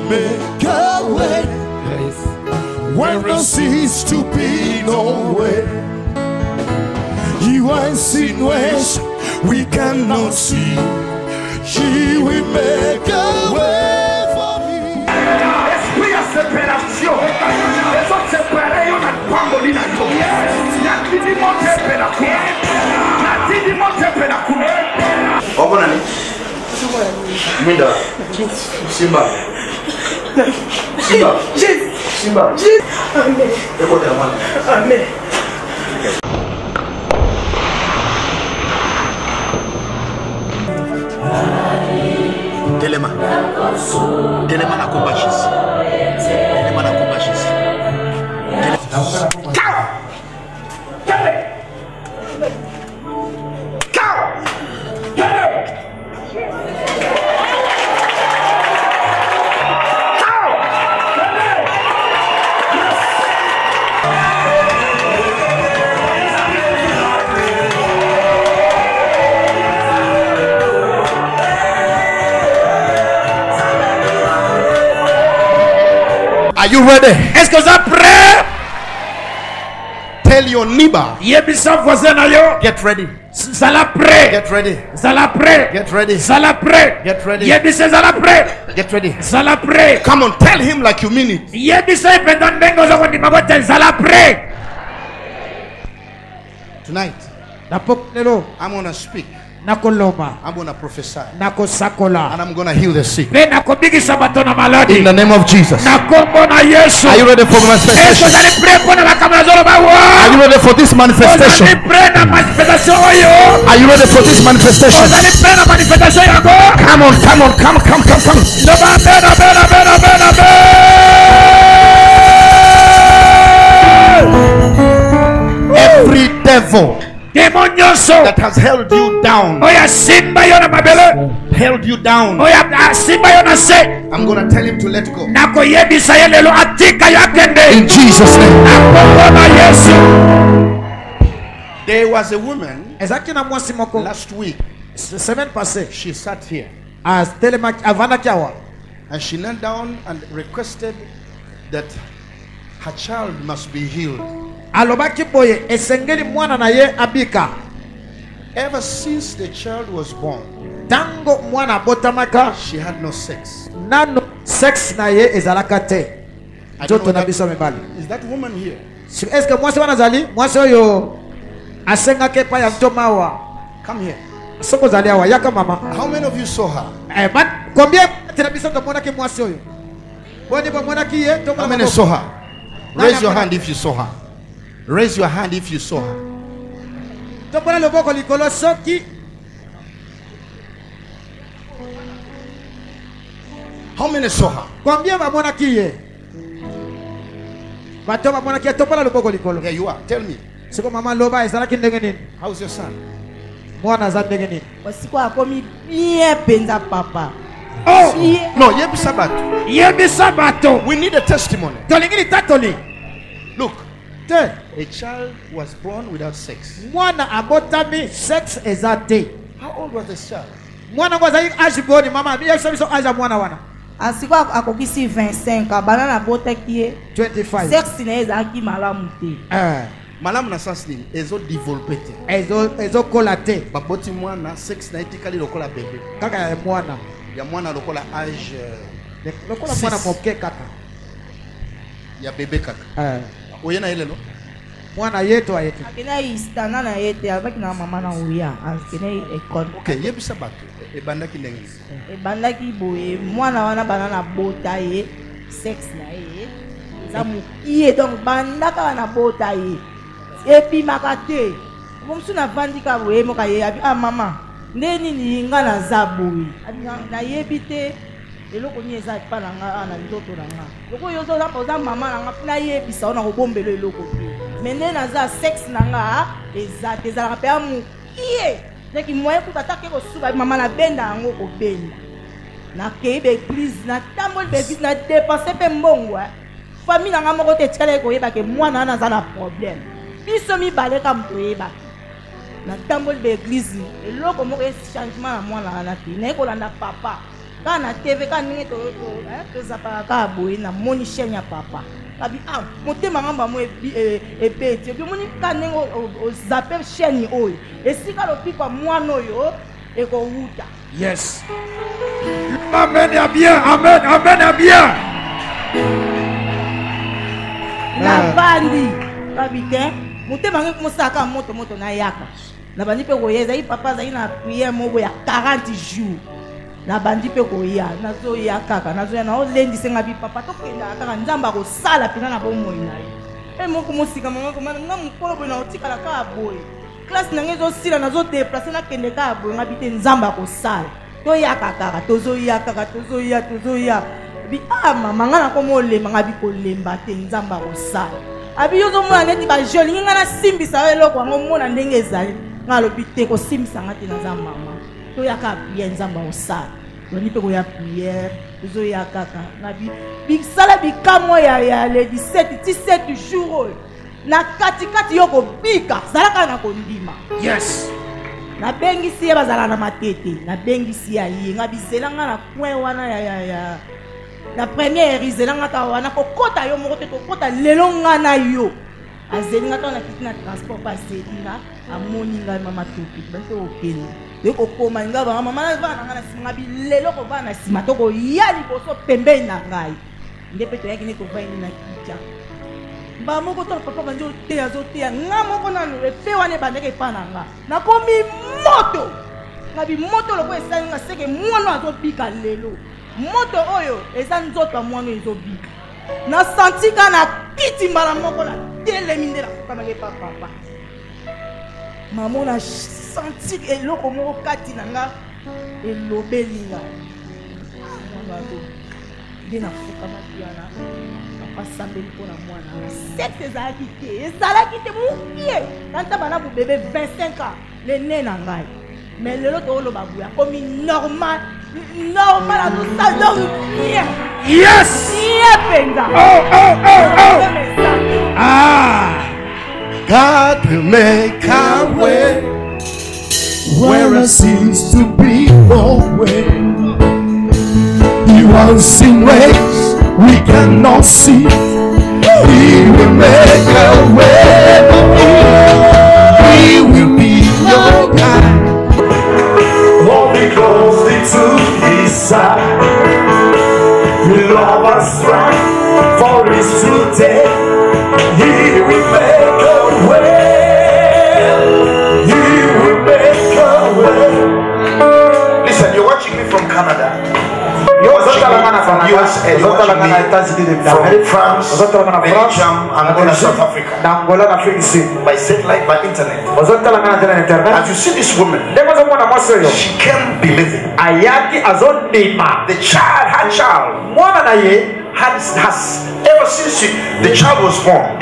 make a way when there seems to be no way. You are in ways we cannot see. He will make a way for me. Esprit à séparation. Les autres séparés, on a pas volé la tour. La tidi monte per la cour. La tidi monte per la cour. Oh, bonne année. Minda. Simba. Simba. Simba. Amen. Amen. Telema. Telema na kumbashisi. Telema na kumbashisi. Cow! Are you ready? Est-ce que vous êtes prêts? Tell your neighbor. Yebisa voisin na yo. Get ready. Zala prêt. Get ready. Zala prêt. Get ready. Zala prêt. Get ready. Yebisa zala prêt. Get ready. Zala prêt. Come on, tell him like you mean it. Yebisa ipenda ndengo za kwa magote zala prêt. Tonight, Napokelo. I'm going to speak. Nakoloma. I'm going to prophesy. Nakosakola. And I'm going to heal the sick. Pe nakobiki sabato na maladi. In the name of Jesus. Nakombo na Yesu. Are you ready for manifestation? Est-ce que vous allez prêt pour la caméra zolo bawo? Are you ready for this manifestation? Vous allez prêt na manifestation yo? Are you ready for this manifestation? Vous allez prêt na manifestation yango? Come on, come on, come. No ba bena. Every devil Demonioso. that has held you down, Oya simba yo na mabele. held you down, Oya simba yo na se. I'm going to tell him to let go. Nako yebisa ye lelo atika yakende. In Jesus' name. Nakombo na Yesu. There was a woman Ezaki na mwasi moko. last week. Semaine passée. She sat here As telema avana kiawa. and she knelt down and requested that her child must be healed. Alobaki boye esengeli mwana na ye abika. Ever since the child was born, Tango mwana botamaka. she had no sex. Nano sex na ye ezalaka te. I don't know Joto na biso mebali. is that woman here? Est-ce que mwasi wana zali? Mwasi oyo asengake pa ya mtomawa. Come here. Soko zali awa yaka mama. How many of you saw her? Man, combien tena biso tomona ki mwasi oyo? Boni bomona ki ye How many saw her? Raise your hand if you saw her. Raise your hand if you saw her. Tomona loboko likolo soki. How many saw her? Combien bamona ki ye? Bato bamona ki ye tomona loboko likolo. Here you are. Tell me. Siko mama loba ezalaki ndenge nini? How's your son? Mwana za ndenge nini? Osiko akomi bien penza papa. Oh! No, Yebisa Bato. Yebisa bato. We need a testimony. Tolingini tatoli. Look, Te. a child was born without sex. Mwana abotami sex ezate. How old was this child? Mwana ngo azali age boni mama biya sabiso age ya mwana wana. Asiko akokisi 25 abana na botaki ye 25. sexe na ezaki malamu te. Malamu na sens nini ezo develop te. Ezo kola te. Baboti mwana sex na etikali lokola bebe. Kaka ya mwana. Ya mwana lokola âge Lokola mwana moke kaka. ya bebe kaka. Oye na elelo. Mwana yetu ayetu. Akena istana na yete avec na mama na uya. Akena ekon. Okay, Yebisa Bato. Ebandaki ndenge. Ebandaki boye mwana wana bana na bota ye sexe na ye. Zamu iye donc bandaka na bota ye. Epi makate. Momsu na vandika boye moka ye abi mama. Ndeni ni nga na zaboui. Na yebite eloko ni eza pa na nga na ndoto na nga. Loko yo zo za mama na nga na yebisa ona ko bombelo eloko te. Mene na za sex na nga eza tezala pe amu. Iye. Neki moye kutatake ko suba mama na benda ngo ko benda. Na kebe église na tambol be église na dépenser pe mbongo. Famille na nga moko te tshele ko yeba ke mwana na za na problème. Biso mi baleka mtoyeba. Na tambol be église eloko moko changement na mwana na te na ko landa papa Quand na TV quand ninge to zapaka ka boye na moni chaîne ya papa. Abi motema ngamba mo ebeti. Bi moni kanenge o zapper chaîne oyo. Esika lo pipa mwana oyo eko wuta. Yes. Amen ya bien. Amen. Amen ya bien. Na bandi. Babike. Motema ngeke mosaka moto na yaka. Na bandi pe koyeza i papa za ina prière mo ya 40 jours. Na bandi pe koya nazo ya kaka nazo ya na olendi senga bi papa to kenda kaka nzamba ko sala pina na bomo ina e moko mosika mama ko mana ngam kolo bona otikala ka boy classe na ngezo sila nazo déplacer na kende ka boy ngabite nzamba ko sala to ya kaka tozo ya bi mama ngana ko molema ngabi ko lemba te nzamba ko sala abi yozo mwana ngeti ba joli ngana simbisa eloko ngo mona ndenge ezali ngalo bite ko simbisa ngati na nzamba mama to ya ka bien nzamba ko sala Doni pe koya prière, zo ya kaka. Na bi sala bi kamo ya le 17 jours. Na kati yoko bika, zalaka na kondima. Yes. Na bengi siya bazala na matete, na bengi siya yi, nga bizelanga na kwen wana ya. Na première izelanga ta wana ko kota yo moko te to kota lelo nga na yo. Azelinga to na kiti na transport passé dinga, amoni nga mama topi, ba to okele. Deko koma nga ba mama na ba na singa bi lelo ko ba na sima to ko yali ko so pembe na ngai ndepe to yaki ni ko va ni na kicha ba moko to papa banjo te azote nga moko na no efe wane ba ndeke pa na nga na komi moto nga bi moto lo ko esali nga seke mwana azobika lelo moto oyo eza nzoto mwana ezobika na santika na kiti mbala moko na telemi ndela kama ke papa maman a senti eloko moko kati na nga elobeli nga mwana to nde nafuka matiana apasambeli mpona mwana sexe ezalaki te mokie kanta bana bobebe 25 ans lene na ngai mais lelo tooloba boya komi normal azosala bien Yes. penza God will make a way where there seems to be no way. He works in ways we cannot see. He will make a way for me. He will be your guide. Holy Ghost into His side. He love us strength for His today. He will make a way. He will make a way. Listen, you're watching me from Canada. You're watching me from USA. You're watching me from France, Belgium, Angola, South Africa. By satellite, by internet. As you see this woman, she can't believe it. The child, her child, has ever since the child was born,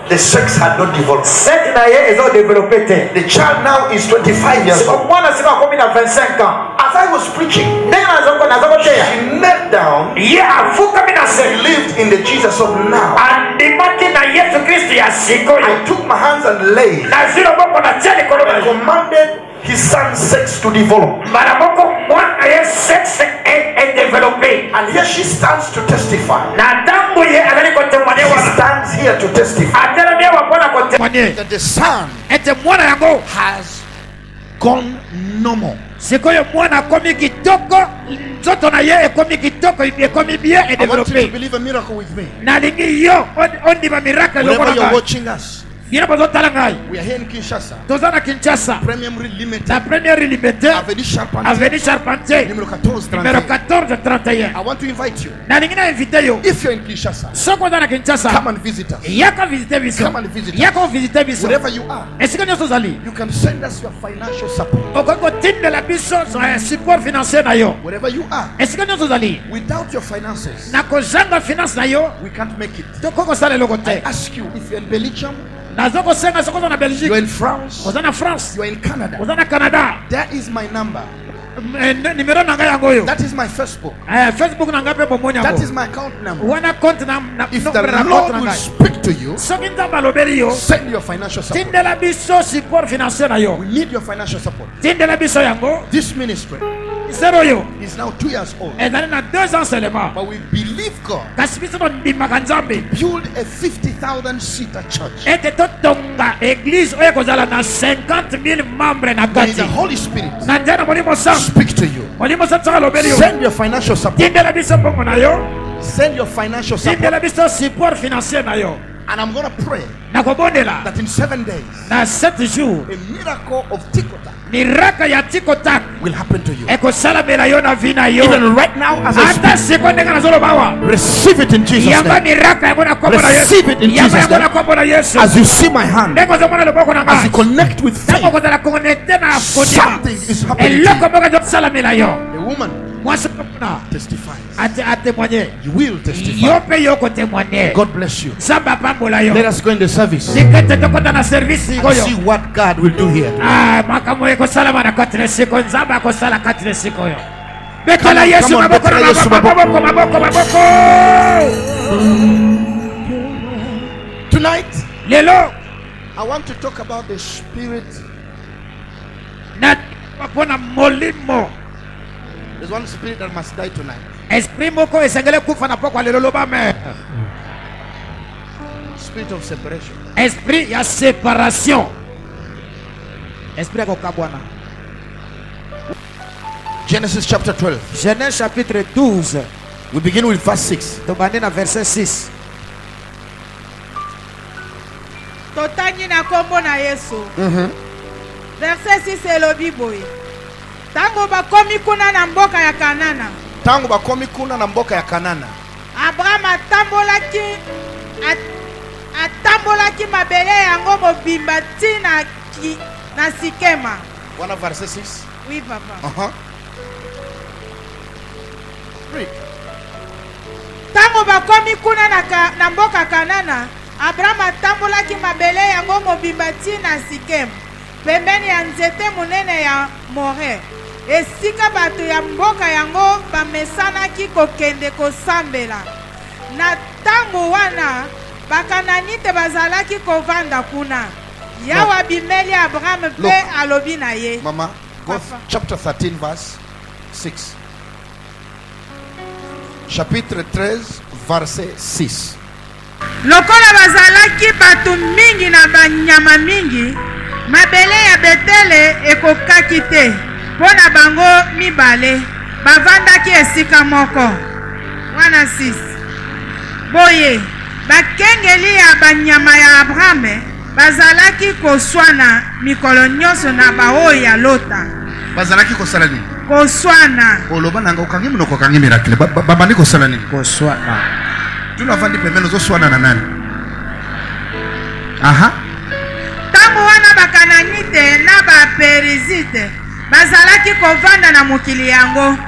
the sex had not developed. The child now is 25 years old. As I was preaching, she knelt down. She lived in the Jesus of now. I took my hands and laid. I commanded his son's sex to develop. And here she stands to testify. She stands here to testify that the son has gone normal. C'est que mwana komi kitoko nzoto na ye ekomi kitoko ekomi bien et I want you to développé. believe a miracle with me. Na lingi yo on dit ba miracle Whenever you're lokona. watching us, Bina bazo tala ngai. we are here in Kinshasa. Tozana Kinshasa. Premium Real Limited. La première liberté. Avenue Charpentier. Avenue Charpentier. Numéro 14 Numéro 31. 1431. I want to invite you. Na lingi na invité yo. If you're in Kinshasa, Soko na Kinshasa. come and visit us. Yaka visiter biso. Come and visit us. Yaka visiter biso. Wherever you are, Est-ce que nous zali? you can send us your financial support. Okoko tinde la biso support financier na yo. Wherever you are, Est-ce que nous zali? without your finances, Na kozanga finance na yo. we can't make it. Tokoko sala loko I te. ask you, if you're in Belgium, Nazoko senga soko na Belgique. you're in France, Ozana France. you're in Canada, Ozana Canada. that is my number. Numéro nanga yango yo. That is my Facebook. Facebook nanga pe bomonya That ngo. is my account number. Wana compte na If nombre na the compte Lord will nanga. speak to you, Soki nzamba lobeli yo. send your financial support. Tindela biso support financier na yo. We need your financial support. Tindela biso yango. This ministry zero yo. He's now 2 years old. ezali na 2 ans seulement. But we believe God. Kasi biso tondimaka nzambe Build a 50,000 seater church. ete totonga église oyo ekozala na 50,000 membre na May the kati Holy Spirit na nzela molimo santu speak to you. molimo santu soki alobeli yo Send your financial support. tindela biso mbongo na yo Send your financial support. tindela biso support financier na yo And I'm going to pray nakobondela that in 7 days, na 7 jours a miracle of Tikota miraka ya tikotak will happen to you. ekosalamela yo na vi na yo Even right now, as I ata speak, siko ndenge nazoloba awa receive it in Jesus' yamba name. miraka yango na kombo na yesu Receive it in yamba Jesus' yango na name. kombo na yesu As you see my hand, ndenge ozomona loboko na as you ngai connect with ntango faith, kozala konekte na kondima something is happening to eloko you. moko ezosalamela yo A woman mwasi komona testifies. atémoigne You will testify. yo mpe yo kotémoigne God bless you. nzambe apambola yo Let us go in the service sikete tokota na servisi and see oyo what God will do here. makambo ekosalama na kati na esika oyo nzambe akosala kati na esika oyo betela yesu come on, maboko na betela Yesu maboko maboko Tonight, lelo I want to talk about the spirit. na mpona molimo There's one spirit that must die tonight. esprit moko esengeli kufa na pokwa lelo loba me Spirit of separation. esprit ya séparation esprit ya kokabwana Genesis chapter 12. Genèse chapitre 12 We begin with verse 6. tobandi na verset 6 totangi na kombo na yesu. Verset 6 elobi boye, tango bakomi kuna na mboka ya Kanana, Tangu bakomi kuna na mboka ya Kanana. Abraham atambolaki mabele yango mobimba ntina na Sikema. Wana verse 6. Oui papa. Read. Tango bakomi kuna na mboka Kanana, Abraham atambolaki mabele yango mobimba ntina Sikema, pembeni ya nzete monene ya More. Esika bato ya mboka yango bamesanaki kokende kosambela. Na tango wana bakananite bazalaki kovanda kuna. Yawa bimeli Abraham pe alobi na ye. Mama, go Papa. chapter 13 verse 6. Chapitre 13 verset 6. Lokola bazalaki bato mingi na banyama mingi, mabele ya Betele ekokaki te. Pona bango mibale bavandaki esika moko. Wana 6. Boye bakengeli ya banyama ya Abraham bazalaki koswana mikolo nyonso na baoyo ya lota. Bazalaki kosala nini? Koswana. Oloba nanga ukangi munoko kangi miracle. Babandi kosala nini? koswana Tunavandi pembeni zoswana na nani? Aha. Tango wana bakananite na baperizite bazalaki kovanda na mokili yango.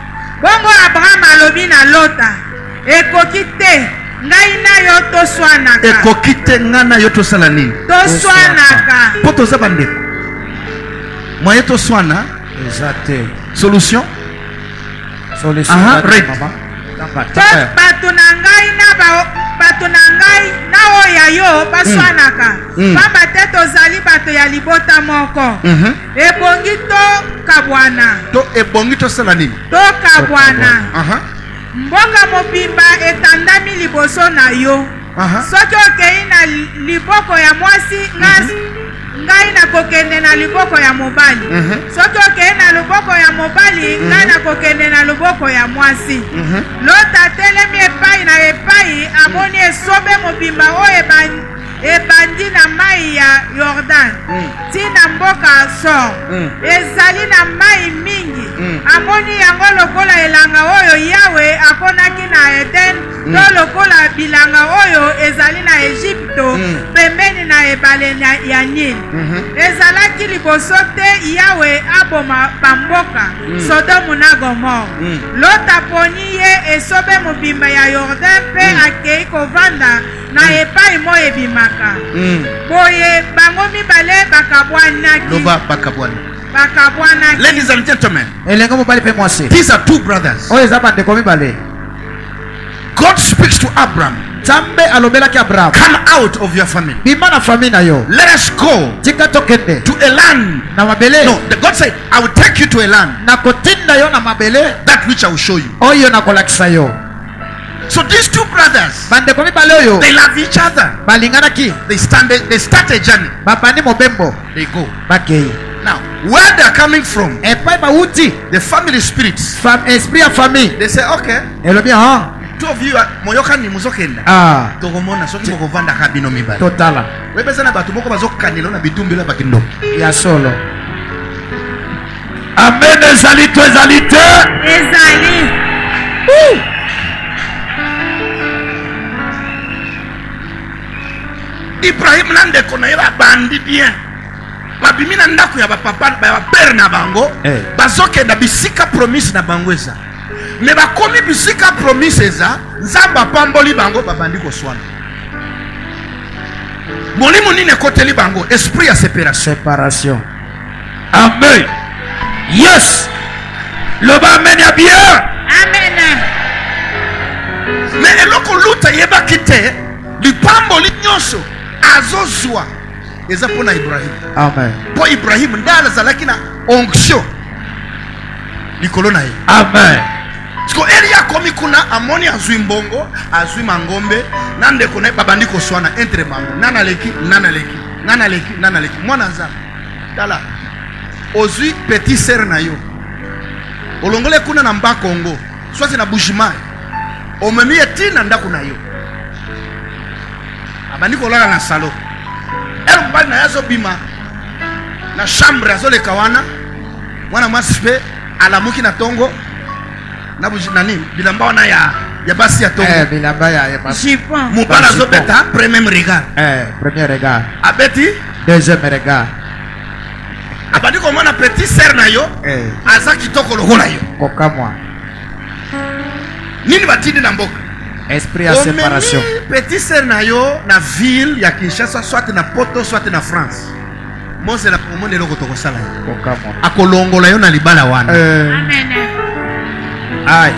Bongo Abraham alobi na lota, ekoki te ngai na yo toswanaka. Ekoki te ngana yo tosala nini? Toswanaka. Po toza bandeko. Moye toswana. exacte Solution? solution Aha, kati, right. mama. Bato na ngai na oya yo baswanaka. Pamba te tozali bato ya libota moko. Ebongi to kabwana. To ebongi tosala nini? To kabwana. Aha. Mboka mobimba etandami liboso na yo. Aha. Soki okei na liboko ya mwasi ngai na kokende na liboko ya mobali. Soki okei na liboko ya mobali ngai na kokende na liboko ya mwasi. Lota telemi epai na epai amoni esobe mobimba oyo ebandi na mai ya Jordan. Tina mboka Sor. Ezali na mai mingi. Amoni yango lokola elanga oyo Yawe aponaki na Eden. To lokola bilanga oyo ezali na Egypto pembeni na ebale ya Nil. Ezalaki liboso te Yawe aboma bamboka Sodomu na Gomora. Lota poni ye esobe mobimba ya Jordan pe akei kovanda na epai mo ebimaka. Boye bango mibale bakabwanaki. Loba bakabwana. Bakabwanaki. Ladies and gentlemen, elengo mobali pe mwasi these are two brothers. oyo eza bandeko mibale. God speaks to Abraham. nzambe alobelaki Abraham, Come out of your family. bima na famille na yo, Let us go tika tokende to a land. na mabele. No, God said, I will take you to a land nakotinda yo na mabele that which I will show you. oyo nakolakisa yo. So these two brothers, bandeko mibale oyo they love each other. balinganaki, They start a journey. babandi mobembo They go. bakei. Now, where they are coming from, epai bauti the family spirits, esprit ya famille they say, okay, elobi ha two of you are moyoka ni muzokenda. Tokomona soki mokovanda kabino mibale. totala Webeza na batu moko bazokandela na bitumbela bakindo. ya solo. Amen. Ezali to ezali te. Ezali. Ibrahim nande kona yeba bandi bien. Babimi na ndako ya bapapa ba père na bango. Bazokenda bisika promise na bango eza. Me bakomi bisika promise eza, nzamba pamboli bango babandi ko swana. Molimo nini koteli bango esprit ya séparation. Amen. Yes. Le bas amen ya bien. Amen. Mais eloko luta yeba kite, lipamboli nyonso azozwa eza pona Ibrahim. Amen. Po Ibrahim ndala zalaki na onction likolo na ye. Amen. Siko Elia komi kuna amoni azwi mbongo, azwi mangombe, nande kone babandi ko swana entre mango. Nana leki. Mwana nza. Tala. Ozwi petit sœur na yo. Olongole kuna na mba Kongo. Swati na Bushima. Omemi etina ndako na yo. Abandi ko lala na salon. El mbali na yazo bima. Na chambre azole kawana. Mwana mwasipe alamuki na tongo. Na nani bilamba wana ya basi ya tongo. Bilamba ya basi. Jipon. Mubala zo beta premier regard. Premier regard. Abeti Deuxième regard. abandi ko mwana petit sœur na yo. Aza kitoko lokola yo. Kokamwa. Nini batindi na mboka? Esprit ya séparation. Petit sœur na yo na ville ya Kinshasa, soit na Poto, soit na France. Mose la pomone loko toko sala yo. Kokamwa. Akolongola yo na libala wana. Amen. Ai.